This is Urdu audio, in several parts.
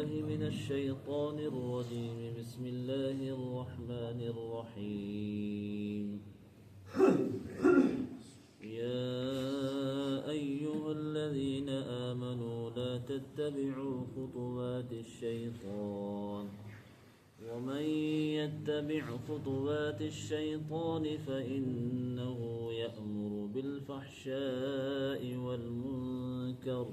بالله من الشيطان الرجيم. بسم الله الرحمن الرحيم. يا أيها الذين آمنوا لا تتبعوا خطوات الشيطان ومن يتبع خطوات الشيطان فإنه يأمر بالفحشاء والمنكر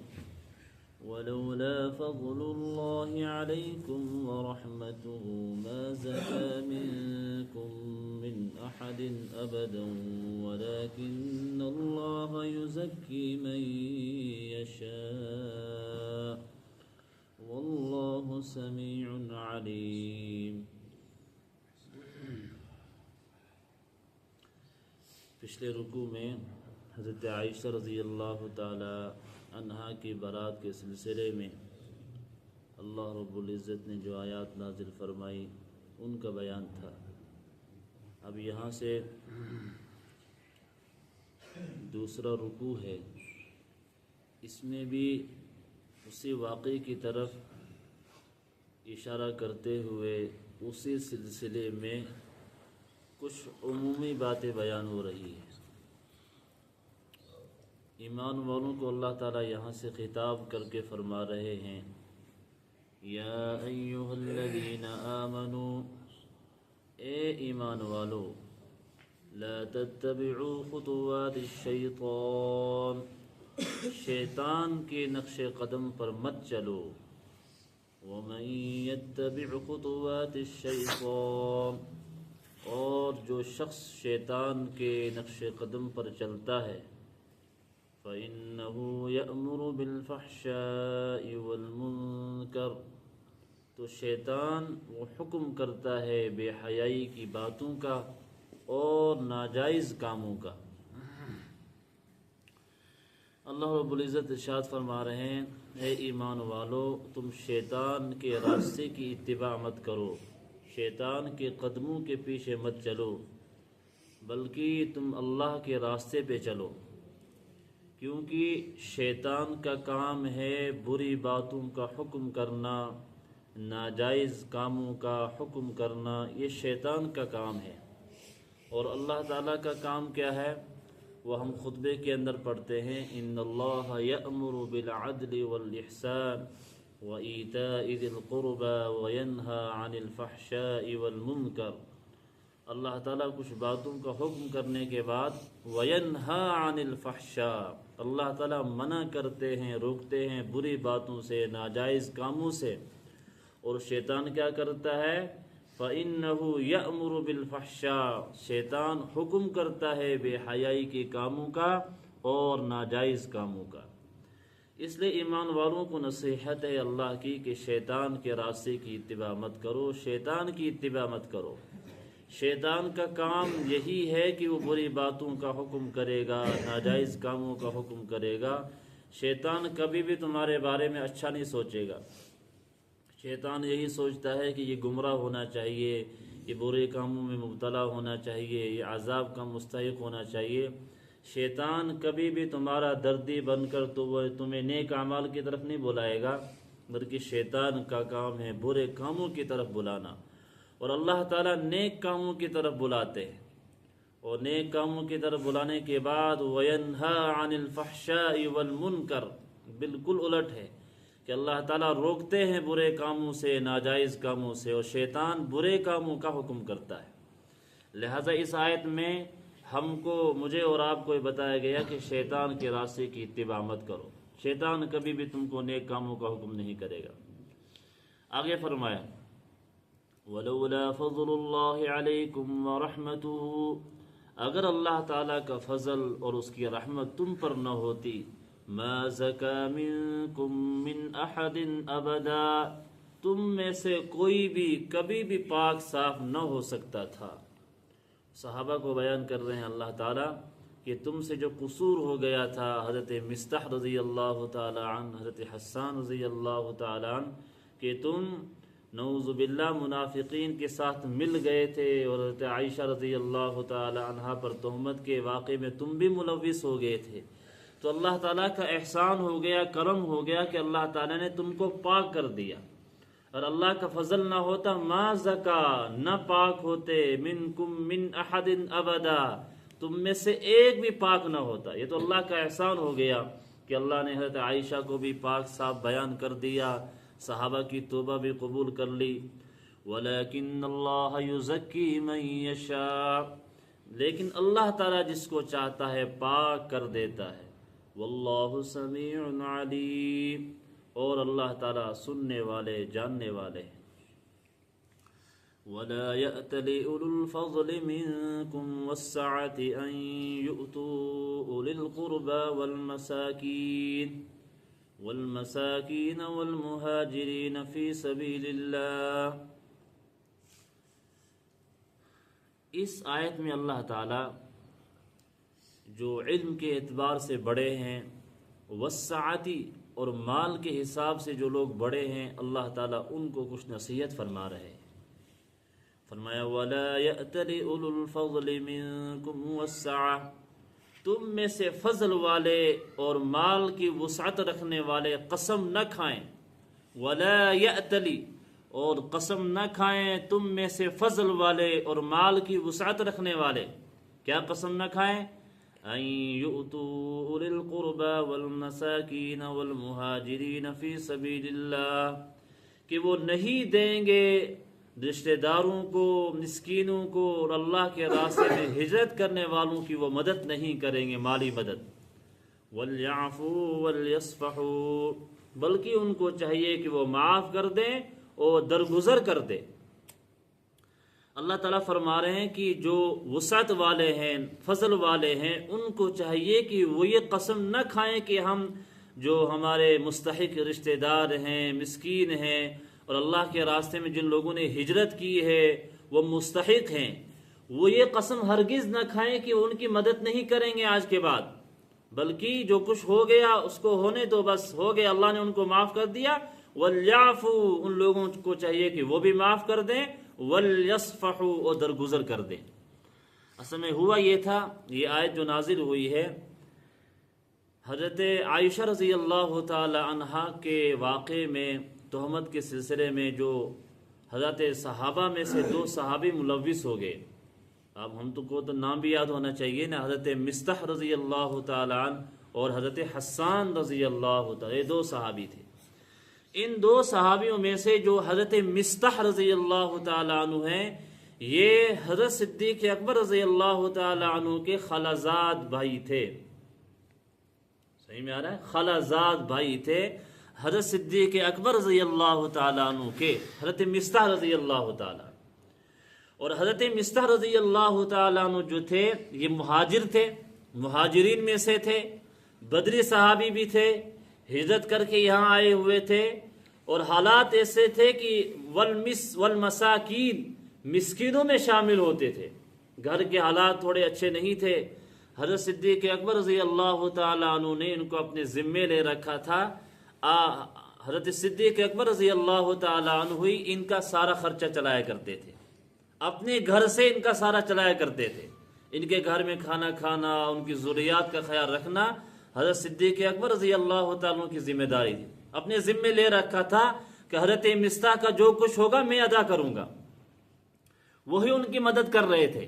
ولولا فضل الله عليكم ورحمته ما زكى منكم من أحد أبدا ولكن الله يزكي من يشاء والله سميع علیم. پچھلے رکوع میں حضرت عائشہ رضی اللہ تعالی عنہا کی برات کے سلسلے میں اللہ رب العزت نے جو آیات نازل فرمائی ان کا بیان تھا. اب یہاں سے دوسرا رکوع ہے، اس میں بھی اسی واقعے کی طرف اشارہ کرتے ہوئے اسی سلسلے میں کچھ عمومی باتیں بیان ہو رہی ہیں. ایمان والوں کو اللہ تعالیٰ یہاں سے خطاب کر کے فرما رہے ہیں یا ایھا الذین آمنوا، اے ایمان والو، لا تتبعوا خطوات الشیطان، شیطان کے نقش قدم پر مت چلو. ومن یتبع خطوات الشیطان، اور جو شخص شیطان کے نقش قدم پر چلتا ہے فإنه يأمر بالفحشاء والمنکر، تو شیطان وہ حکم کرتا ہے بے حیائی کی باتوں کا اور ناجائز کاموں کا. اللہ رب العزت ارشاد فرما رہے ہیں اے ایمان والو، تم شیطان کے راستے کی اتباع مت کرو، شیطان کے قدموں کے پیچھے مت چلو، بلکہ تم اللہ کے راستے پہ چلو، کیونکہ شیطان کا کام ہے بری باتوں کا حکم کرنا، ناجائز کاموں کا حکم کرنا، یہ شیطان کا کام ہے. اور اللہ تعالیٰ کا کام کیا ہے وہ ہم خطبے کے اندر پڑھتے ہیں ان اللہ یأمر بالعدل والاحسان وایتاء ذی القربى وینہی عن الفحشاء والمنکر. اللہ تعالیٰ کچھ باتوں کا حکم کرنے کے بعد وینہی عن الفحشاء، اللہ تعالیٰ منع کرتے ہیں، روکتے ہیں بری باتوں سے، ناجائز کاموں سے. اور شیطان کیا کرتا ہے فَإِنَّهُ يَأْمُرُ بِالْفَحْشَاءِ، شیطان حکم کرتا ہے بے حیائی کے کاموں کا اور ناجائز کاموں کا. اس لیے ایمان والوں کو نصیحت ہے اللہ کی کہ شیطان کے راستے کی اتباع مت کرو، شیطان کی اتباع مت کرو. شیطان کا کام یہی ہے کہ وہ بری باتوں کا حکم کرے گا، ناجائز کاموں کا حکم کرے گا. شیطان کبھی بھی تمہارے بارے میں اچھا نہیں سوچے گا. شیطان یہی سوچتا ہے کہ یہ گمراہ ہونا چاہیے، یہ برے کاموں میں مبتلا ہونا چاہیے، یہ عذاب کا مستحق ہونا چاہیے. شیطان کبھی بھی تمہارا دردی بن کر تو وہ تمہیں نیک اعمال کی طرف نہیں بلائے گا، بلکہ شیطان کا کام ہے برے کاموں کی طرف بلانا. اور اللہ تعالیٰ نیک کاموں کی طرف بلاتے ہیں، اور نیک کاموں کی طرف بلانے کے بعد وَيَنْهَى عَنِ الْفَحْشَاءِ وَالْمُنْكَرِ، بالکل الٹ ہے کہ اللہ تعالیٰ روکتے ہیں برے کاموں سے، ناجائز کاموں سے، اور شیطان برے کاموں کا حکم کرتا ہے. لہٰذا اس آیت میں ہم کو، مجھے اور آپ کو یہ بتایا گیا کہ شیطان کے راستے کی اتباع مت کرو. شیطان کبھی بھی تم کو نیک کاموں کا حکم نہیں کرے گا. آگے فرمایا وَلَوْلَا فَضْلُ اللَّهِ عَلَيْكُمْ وَرَحْمَتُهُ، اگر اللہ تعالیٰ کا فضل اور اس کی رحمت تم پر نہ ہوتی ما زکا منکم من احد ابدا، تم میں سے کوئی بھی کبھی بھی پاک صاف نہ ہو سکتا تھا. صحابہ کو بیان کر رہے ہیں اللہ تعالیٰ کہ تم سے جو قصور ہو گیا تھا، حضرت مصطح رضی اللہ تعالی عنہ، حضرت حسان رضی اللہ تعالی عنہ، کہ تم نعوذ باللہ منافقین کے ساتھ مل گئے تھے، اور حضرت عائشہ رضی اللہ تعالی عنہا پر تہمت کے واقعے میں تم بھی ملوث ہو گئے تھے. تو اللہ تعالیٰ کا احسان ہو گیا، کرم ہو گیا کہ اللہ تعالیٰ نے تم کو پاک کر دیا. اور اللہ کا فضل نہ ہوتا ما زکا، نہ پاک ہوتے منکم من احد ابدا، تم میں سے ایک بھی پاک نہ ہوتا۔ یہ تو اللہ کا احسان ہو گیا کہ اللہ نے حضرت عائشہ کو بھی پاک صاف بیان کر دیا، صحابہ کی توبہ بھی قبول کر لی۔ وَلَكِنَّ اللَّهَ يُزَكِّي مَن يَشَاءُ، لیکن اللہ تعالیٰ جس کو چاہتا ہے پاک کر دیتا ہے۔ وَاللَّهُ سَمِيعٌ عَلِيمٌ، اور اللہ تعالیٰ سننے والے جاننے والے ہیں۔ وَلَا يَأْتَلِ أُولُو الْفَضْلِ مِنكُمْ وَالسَّعَةِ أَن يُؤْتُوا أُولِي الْقُرْبَى وَالْمَسَاكِينَ وَالْمُهَاجِرِينَ فِي سَبِيلِ اللَّهِ۔ اس آیت میں اللہ تعالیٰ جو علم کے اعتبار سے بڑے ہیں، وسعتی، اور مال کے حساب سے جو لوگ بڑے ہیں، اللہ تعالیٰ ان کو کچھ نصیحت فرما رہے ہیں۔ فرمایا وَلَا يَأْتَلِ أُولُو الْفَضْلِ مِنكُمْ وَالسَّعَةِ، تم میں سے فضل والے اور مال کی وسعت رکھنے والے قسم نہ کھائیں۔ وَلَا يَأْتَلِ، اور قسم نہ کھائیں تم میں سے فضل والے اور مال کی وسعت رکھنے والے۔ کیا قسم نہ کھائیں؟ أَن يُؤْتُوا أُولِي الْقُرْبَى وَالْمَسَاكِينَ وَالْمُهَاجِرِينَ فِي سَبِيلِ اللَّهِ، کہ وہ نہیں دیں گے رشتہ داروں کو، مسکینوں کو، اور اللہ کے راستے میں ہجرت کرنے والوں کی وہ مدد نہیں کریں گے، مالی مدد۔ وَلْيَعْفُوا وَلْيَصْفَحُوا، بلکہ ان کو چاہیے کہ وہ معاف کر دیں اور درگزر کر دیں۔ اللہ تعالیٰ فرما رہے ہیں کہ جو وسعت والے ہیں، فضل والے ہیں، ان کو چاہیے کہ وہ یہ قسم نہ کھائیں کہ ہم جو ہمارے مستحق رشتہ دار ہیں، مسکین ہیں، اور اللہ کے راستے میں جن لوگوں نے ہجرت کی ہے وہ مستحق ہیں، وہ یہ قسم ہرگز نہ کھائیں کہ ان کی مدد نہیں کریں گے آج کے بعد، بلکہ جو کچھ ہو گیا اس کو ہونے دو، بس ہو گیا، اللہ نے ان کو معاف کر دیا۔ وَلْيَعْفُوا، ان لوگوں کو چاہیے کہ وہ بھی معاف کر دیں، وَلْيَصْفَحُوا، اور درگزر کر دیں۔ اصل میں ہوا یہ تھا، یہ آیت جو نازل ہوئی ہے حضرت عائشہ رضی اللہ تعالی عنہا کے واقعے میں، تہمت کے سلسلے میں جو حضرت صحابہ میں سے 2 صحابی ملوث ہو گئے۔ اب ہم کو تو نام بھی یاد ہونا چاہیے نا، حضرت مستح رضی اللہ تعالی عنہ اور حضرت حسان رضی اللہ تعالی، یہ 2 صحابی تھے۔ ان 2 صحابیوں میں سے جو حضرت مستح رضی اللہ تعالی عنہ ہیں، یہ حضرت صدیق اکبر رضی اللہ تعالی عنہ کے خالازاد بھائی تھے۔ صحیح میں آ رہا ہے؟ خالازاد بھائی تھے حضرت صدیق اکبر رضی اللہ تعالیٰ عنہ کے، حضرت مستح رضی اللہ تعالیٰ۔ اور حضرت مستح رضی اللہ تعالیٰ عنہ جو تھے یہ مہاجر تھے، مہاجرین میں سے تھے، بدری صحابی بھی تھے، ہجرت کر کے یہاں آئے ہوئے تھے، اور حالات ایسے تھے کہ والمساکین، مسکینوں میں شامل ہوتے تھے، گھر کے حالات تھوڑے اچھے نہیں تھے۔ حضرت صدیق اکبر رضی اللہ تعالیٰ عنہ نے ان کو اپنے ذمے لے رکھا تھا۔ حضرت صدیق اکبر رضی اللہ تعالیٰ عنہ ہی ان کا سارا خرچہ چلایا کرتے تھے، اپنے گھر سے ان کا سارا چلایا کرتے تھے، ان کے گھر میں کھانا کھانا، ان کی ضروریات کا خیال رکھنا حضرت صدیق اکبر رضی اللہ تعالیٰ عنہ کی ذمہ داری تھی۔ اپنے ذمے لے رکھا تھا کہ حضرت مستح کا جو کچھ ہوگا میں ادا کروں گا، وہی ان کی مدد کر رہے تھے۔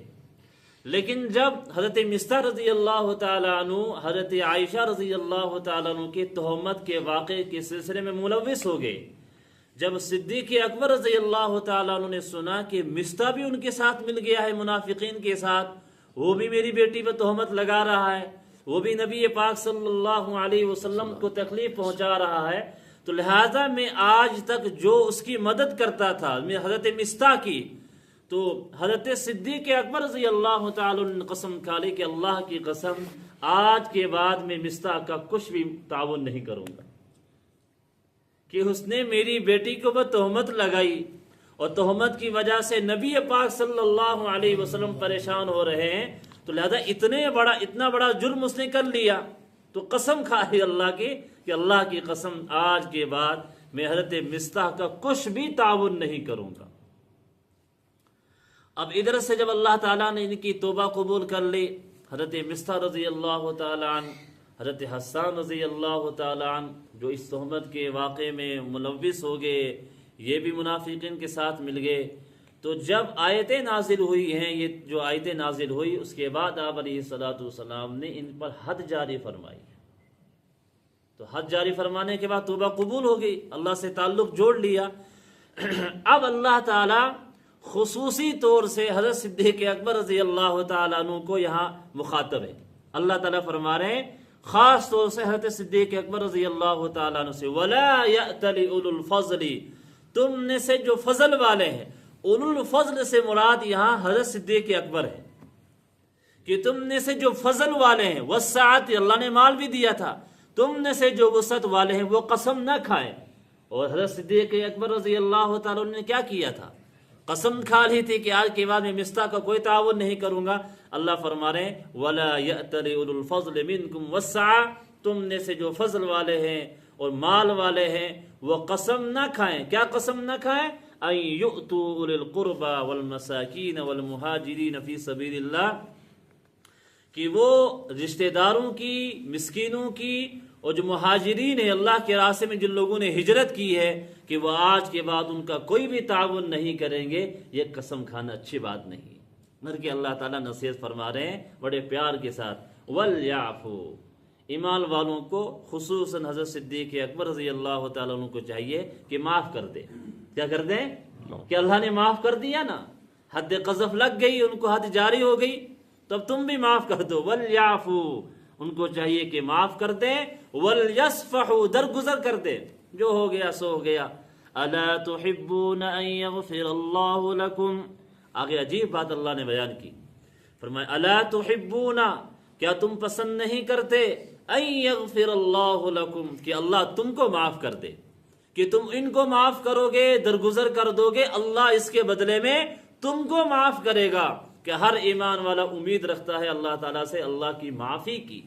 لیکن جب حضرت مستح رضی اللہ تعالیٰ عنہ حضرت عائشہ رضی اللہ تعالیٰ عنہ کی تہمت کے واقعے کے سلسلے میں ملوث ہو گئے، جب صدیق اکبر رضی اللہ تعالیٰ عنہ نے سنا کہ مستح بھی ان کے ساتھ مل گیا ہے منافقین کے ساتھ، وہ بھی میری بیٹی پہ تہمت لگا رہا ہے، وہ بھی نبی پاک صلی اللہ علیہ وسلم کو تکلیف پہنچا رہا ہے، تو لہٰذا میں آج تک جو اس کی مدد کرتا تھا میں حضرت مستح کی، تو حضرت صدیق اکبر رضی اللہ تعالیٰ نے قسم کھا لی کہ اللہ کی قسم آج کے بعد میں مستح کا کچھ بھی تعاون نہیں کروں گا، کہ اس نے میری بیٹی کو وہ تہمت لگائی، اور تہمت کی وجہ سے نبی پاک صلی اللہ علیہ وسلم پریشان ہو رہے ہیں، تو لہذا اتنا بڑا جرم اس نے کر لیا، تو قسم کھائی اللہ کی کہ اللہ کی قسم آج کے بعد میں حضرت مستح کا کچھ بھی تعاون نہیں کروں گا۔ اب ادھر سے جب اللہ تعالیٰ نے ان کی توبہ قبول کر لی، حضرت مستح رضی اللہ تعالیٰ عنہ، حضرت حسان رضی اللہ تعالیٰ عنہ جو اس تہمت کے واقعے میں ملوث ہو گئے، یہ بھی منافقین کے ساتھ مل گئے۔ تو جب آیتیں نازل ہوئی ہیں، یہ جو آیتیں نازل ہوئی، اس کے بعد آپ علیہ الصلوۃ والسلام نے ان پر حد جاری فرمائی۔ تو حد جاری فرمانے کے بعد توبہ قبول ہو گئی، اللہ سے تعلق جوڑ لیا۔ اب اللہ تعالیٰ خصوصی طور سے حضرت صدیق اکبر رضی اللہ تعالیٰ عنہ کو یہاں مخاطب ہے۔ اللہ تعالیٰ فرما رہے ہیں خاص طور سے حضرت صدیق اکبر رضی اللہ تعالیٰ عنہ سے، وَلَا يَأْتَلِ أُولُو الْفَضْلِ، تم نے سے جو فضل والے ہیں، اولو الفضل سے مراد یہاں حضرت صدیق اکبر ہے کہ تم نے سے جو فضل والے ہیں، وسعت، اللہ نے مال بھی دیا تھا، تم نے سے جو وسعت والے ہیں وہ قسم نہ کھائیں۔ اور حضرت صدیق اکبر رضی اللہ تعالیٰ نے کیا کیا تھا؟ قسم کھا لی تھی کہ آج کے بعد میں مصطاح کا کوئی تعاون نہیں کروں گا۔ اللہ فرما رہے ہیں وَلَا يَأْتَلِ أُولُو الْفَضْلِ مِنْكُمْ وَالسَّعَةِ، تم نے سے جو فضل والے ہیں اور مال والے ہیں وہ قسم نہ کھائیں۔ کیا قسم نہ کھائیں؟ أَن يُؤْتُوا أُولِي الْقُرْبَى وَالْمَسَاكِينَ وَالْمُهَاجِرِينَ فِي سَبِيلِ اللَّهِ، کہ وہ رشتہ داروں کی، مسکینوں کی اور جو مہاجرین ہیں اللہ کے راستے میں جن لوگوں نے ہجرت کی ہے کہ وہ آج کے بعد ان کا کوئی بھی تعاون نہیں کریں گے، یہ قسم کھانا اچھی بات نہیں۔ بلکہ اللہ تعالیٰ نصیحت فرما رہے ہیں بڑے پیار کے ساتھ، وَلْيَعْفُوا، ایمان والوں کو خصوصاً حضرت صدیق اکبر رضی اللہ تعالیٰ عنہ کو چاہیے کہ معاف کر دے۔ کیا کر دیں؟ کہ اللہ نے معاف کر دیا نا، حد قذف لگ گئی، ان کو حد جاری ہو گئی، تب تم بھی معاف کر دو۔ وَلْيَعْفُوا، ان کو چاہیے کہ معاف کر دیں۔ وَلْيَصْفَحُوا، درگزر کر دیں، جو ہو گیا سو ہو گیا۔ أَلَا تُحِبُّونَ أَن يَغْفِرَ اللَّهُ لَكُمْ، آگے عجیب بات اللہ نے بیان کی، فرمایا أَلَا تُحِبُّونَ، کیا تم پسند نہیں کرتے، أَن يَغْفِرَ اللَّهُ لَكُمْ، کہ اللہ تم کو معاف کر دے، کہ تم ان کو معاف کرو گے، درگزر کر دو گے، اللہ اس کے بدلے میں تم کو معاف کرے گا۔ کہ ہر ایمان والا امید رکھتا ہے اللہ تعالیٰ سے اللہ کی معافی کی،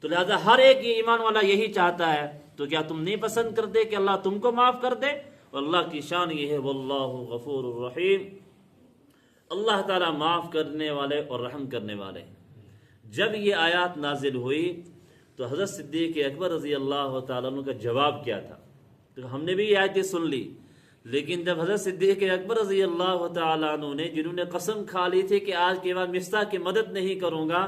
تو لہذا ہر ایک ایمان والا یہی چاہتا ہے۔ تو کیا تم نہیں پسند کرتے کہ اللہ تم کو معاف کر دے؟ اور اللہ کی شان یہ ہے واللہ غفور الرحیم، اللہ تعالیٰ معاف کرنے والے اور رحم کرنے والے۔ جب یہ آیات نازل ہوئی تو حضرت صدیق اکبر رضی اللہ تعالیٰ عنہ کا جواب کیا تھا؟ تو ہم نے بھی یہ آیتیں سن لی، لیکن جب حضرت صدیق اکبر رضی اللہ تعالیٰ عنہ نے، جنہوں نے قسم کھا لی تھی کہ آج کے بعد مصطاح کی مدد نہیں کروں گا،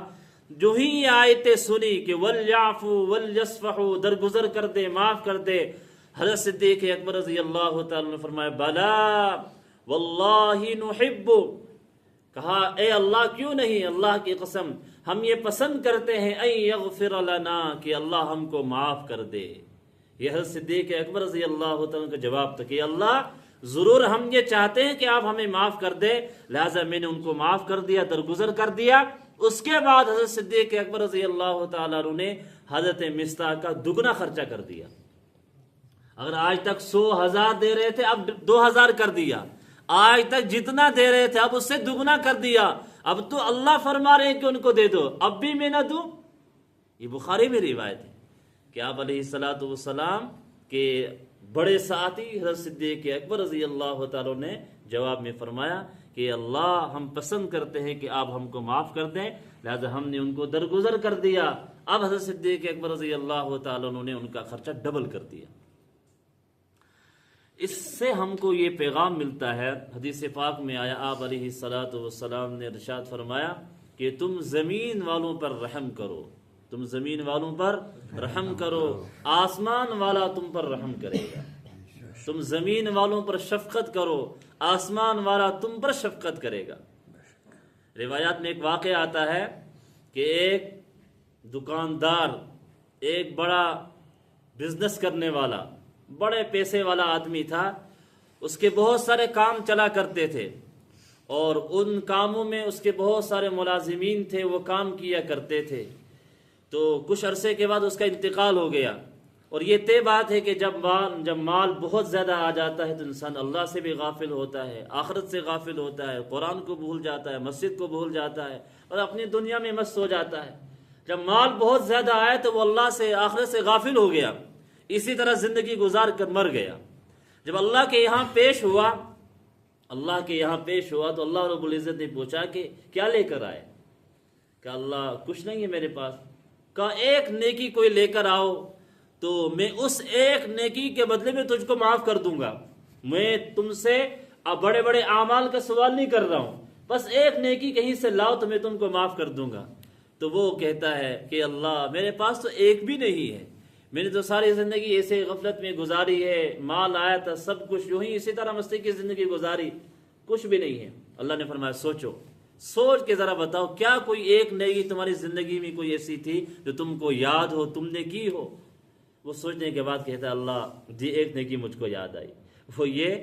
جو ہی یہ آیتیں سنی کہ وَلْيَعْفُوا وَلْيَصْفَحُوا، درگزر کر دے، معاف کر دے، حضرت صدیق اکبر رضی اللہ تعالیٰ نے فرمایا بَلَا وَاللَّهِ نُحِبُّ، کہا اے اللہ کیوں نہیں، اللہ کی قسم ہم یہ پسند کرتے ہیں، اَن يَغْفِرَ لَنَا، کہ اللہ ہم کو معاف کر دے۔ یہ حضرت صدیق اکبر رضی اللہ تعالیٰ کا جواب تھا کہ اللہ ضرور ہم یہ چاہتے ہیں کہ آپ ہمیں معاف کر دے، لہٰذا میں نے ان کو معاف کر دیا، درگزر کر دیا۔ اس کے بعد حضرت صدیق اکبر رضی اللہ تعالیٰ عنہ نے حضرت مصطاح کا دگنا خرچہ کر دیا۔ اگر آج تک 100,000 دے رہے تھے اب 2,000 کر دیا، آج تک جتنا دے رہے تھے اب اس سے دگنا کر دیا۔ اب تو اللہ فرما رہے ہیں کہ ان کو دے دو، اب بھی میں نہ دوں؟ یہ بخاری میں روایت ہے کہ آپ علیہ الصلوۃ والسلام کے بڑے ساتھی حضرت صدیق اکبر رضی اللہ تعالیٰ نے جواب میں فرمایا کہ اللہ ہم پسند کرتے ہیں کہ آپ ہم کو معاف کر دیں، لہذا ہم نے ان کو درگزر کر دیا۔ اب حضرت صدیق اکبر رضی اللہ تعالیٰ نے ان کا خرچہ ڈبل کر دیا۔ اس سے ہم کو یہ پیغام ملتا ہے، حدیث پاک میں آیا آپ علیہ الصلوۃ والسلام نے ارشاد فرمایا کہ تم زمین والوں پر رحم کرو، تم زمین والوں پر رحم کرو، آسمان والا تم پر رحم کرے گا۔ تم زمین والوں پر شفقت کرو، آسمان والا تم پر شفقت کرے گا۔ روایات میں ایک واقعہ آتا ہے کہ ایک دکاندار، ایک بڑا بزنس کرنے والا، بڑے پیسے والا آدمی تھا، اس کے بہت سارے کام چلا کرتے تھے اور ان کاموں میں اس کے بہت سارے ملازمین تھے، وہ کام کیا کرتے تھے۔ تو کچھ عرصے کے بعد اس کا انتقال ہو گیا، اور یہ طے بات ہے کہ جب مال بہت زیادہ آ جاتا ہے تو انسان اللہ سے بھی غافل ہوتا ہے، آخرت سے غافل ہوتا ہے، قرآن کو بھول جاتا ہے، مسجد کو بھول جاتا ہے اور اپنی دنیا میں مست ہو جاتا ہے۔ جب مال بہت زیادہ آئے تو وہ اللہ سے، آخرت سے غافل ہو گیا، اسی طرح زندگی گزار کر مر گیا۔ جب اللہ کے یہاں پیش ہوا تو اللہ رب العزت نے پوچھا کہ کیا لے کر آئے؟ کہ اللہ کچھ نہیں ہے میرے پاس۔ کہا ایک نیکی کوئی لے کر آؤ تو میں اس ایک نیکی کے بدلے میں تجھ کو معاف کر دوں گا۔ میں تم سے اب بڑے بڑے اعمال کا سوال نہیں کر رہا ہوں، بس ایک نیکی کہیں سے لاؤ تو میں تم کو معاف کر دوں گا۔ تو وہ کہتا ہے کہ اللہ میرے پاس تو ایک بھی نہیں ہے، میں نے تو ساری زندگی ایسے غفلت میں گزاری ہے، مال آیا تھا سب کچھ یوں ہی اسی طرح مستی کی زندگی گزاری، کچھ بھی نہیں ہے۔ اللہ نے فرمایا سوچو، سوچ کے ذرا بتاؤ کیا کوئی ایک نیکی تمہاری زندگی میں کوئی ایسی تھی جو تم کو یاد ہو، تم نے کی ہو؟ وہ سوچنے کے بعد کہتا ہے اللہ جی ایک نیکی مجھ کو یاد آئی، وہ یہ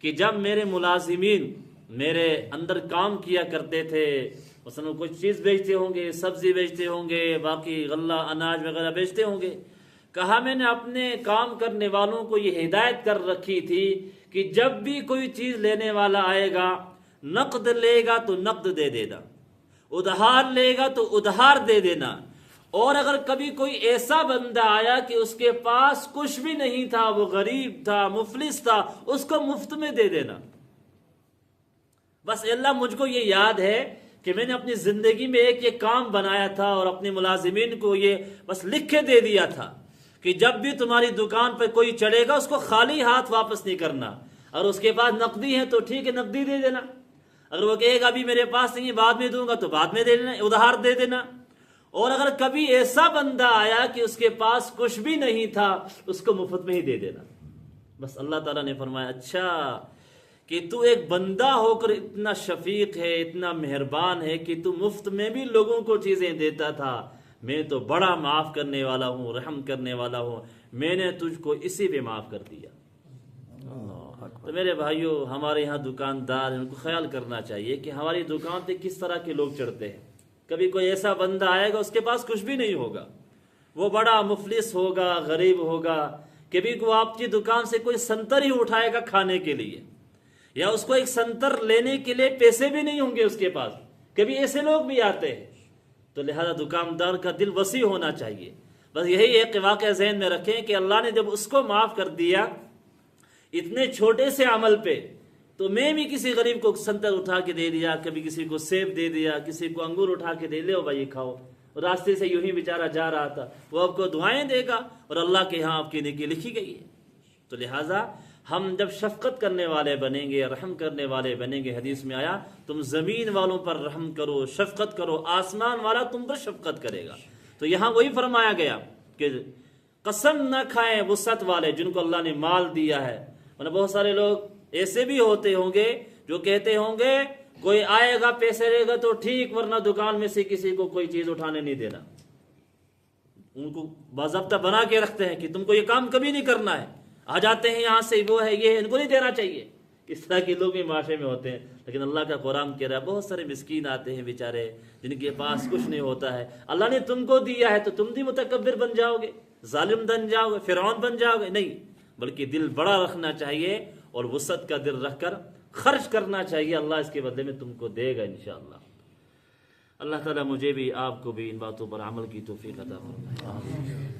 کہ جب میرے ملازمین میرے اندر کام کیا کرتے تھے، مثلا کوئی چیز بیچتے ہوں گے، سبزی بیچتے ہوں گے، باقی غلہ اناج وغیرہ بیچتے ہوں گے، کہا میں نے اپنے کام کرنے والوں کو یہ ہدایت کر رکھی تھی کہ جب بھی کوئی چیز لینے والا آئے گا، نقد لے گا تو نقد دے دینا، ادھار لے گا تو ادھار دے دینا، اور اگر کبھی کوئی ایسا بندہ آیا کہ اس کے پاس کچھ بھی نہیں تھا، وہ غریب تھا، مفلس تھا، اس کو مفت میں دے دینا۔ بس اللہ مجھ کو یہ یاد ہے کہ میں نے اپنی زندگی میں ایک یہ کام بنایا تھا اور اپنے ملازمین کو یہ بس لکھ کے دے دیا تھا کہ جب بھی تمہاری دکان پہ کوئی چڑھے گا اس کو خالی ہاتھ واپس نہیں کرنا، اور اس کے پاس نقدی ہے تو ٹھیک ہے نقدی دے دینا، اگر وہ کہے گا ابھی میرے پاس نہیں بعد میں دوں گا تو بعد میں دے دینا، ادھار دے دینا۔ اور اگر کبھی ایسا بندہ آیا کہ اس کے پاس کچھ بھی نہیں تھا اس کو مفت میں ہی دے دینا۔ بس اللہ تعالیٰ نے فرمایا اچھا کہ تو ایک بندہ ہو کر اتنا شفیق ہے، اتنا مہربان ہے کہ تو مفت میں بھی لوگوں کو چیزیں دیتا تھا، میں تو بڑا معاف کرنے والا ہوں، رحم کرنے والا ہوں، میں نے تجھ کو اسی پہ معاف کر دیا۔ تو میرے بھائیوں ہمارے یہاں دکاندار ان کو خیال کرنا چاہیے کہ ہماری دکان پہ کس طرح کے لوگ چڑھتے ہیں۔ کبھی کوئی ایسا بندہ آئے گا اس کے پاس کچھ بھی نہیں ہوگا، وہ بڑا مفلس ہوگا، غریب ہوگا، کبھی کو آپ کی دکان سے کوئی سنتر ہی اٹھائے گا کھانے کے لیے، یا اس کو ایک سنتر لینے کے لیے پیسے بھی نہیں ہوں گے اس کے پاس، کبھی ایسے لوگ بھی آتے ہیں۔ تو لہذا دکاندار کا دل وسیع ہونا چاہیے۔ بس یہی ایک واقعہ ذہن میں رکھیں کہ اللہ نے جب اس کو معاف کر دیا اتنے چھوٹے سے عمل پہ، تو میں بھی کسی غریب کو سنتر اٹھا کے دے دیا، کبھی کسی کو سیب دے دیا، کسی کو انگور اٹھا کے دے لو بھائی کھاؤ، راستے سے یوں ہی بیچارہ جا رہا تھا، وہ آپ کو دعائیں دے گا اور اللہ کے ہاں آپ کی نیکی لکھی گئی ہے۔ تو لہٰذا ہم جب شفقت کرنے والے بنیں گے، رحم کرنے والے بنیں گے، حدیث میں آیا تم زمین والوں پر رحم کرو، شفقت کرو، آسمان والا تم پر شفقت کرے گا۔ تو یہاں وہی فرمایا گیا کہ قسم نہ کھائیں وسعت والے جن کو اللہ نے مال دیا ہے۔ مطلب بہت سارے لوگ ایسے بھی ہوتے ہوں گے جو کہتے ہوں گے کوئی آئے گا پیسے دے گا تو ٹھیک، ورنہ دکان میں سے کسی کو کوئی چیز اٹھانے نہیں دینا۔ ان کو باضابطہ بنا کے رکھتے ہیں کہ تم کو یہ کام کبھی نہیں کرنا ہے، آ جاتے ہیں یہاں سے وہ ہے یہ ان کو نہیں دینا چاہیے۔ اس طرح کے لوگ بھی معاشرے میں ہوتے ہیں، لیکن اللہ کا قرآن کہہ رہا ہے بہت سارے مسکین آتے ہیں بیچارے جن کے پاس کچھ نہیں ہوتا ہے، اللہ نے تم کو دیا ہے تو تم بھی متکبر بن جاؤ گے، ظالم بن جاؤ گے، فرعون بن جاؤ گے؟ نہیں، بلکہ دل بڑا رکھنا چاہیے اور وسعت کا دل رکھ کر خرچ کرنا چاہیے، اللہ اس کے بدلے میں تم کو دے گا انشاءاللہ۔ اللہ تعالیٰ مجھے بھی آپ کو بھی ان باتوں پر عمل کی توفیق عطا فرمائے۔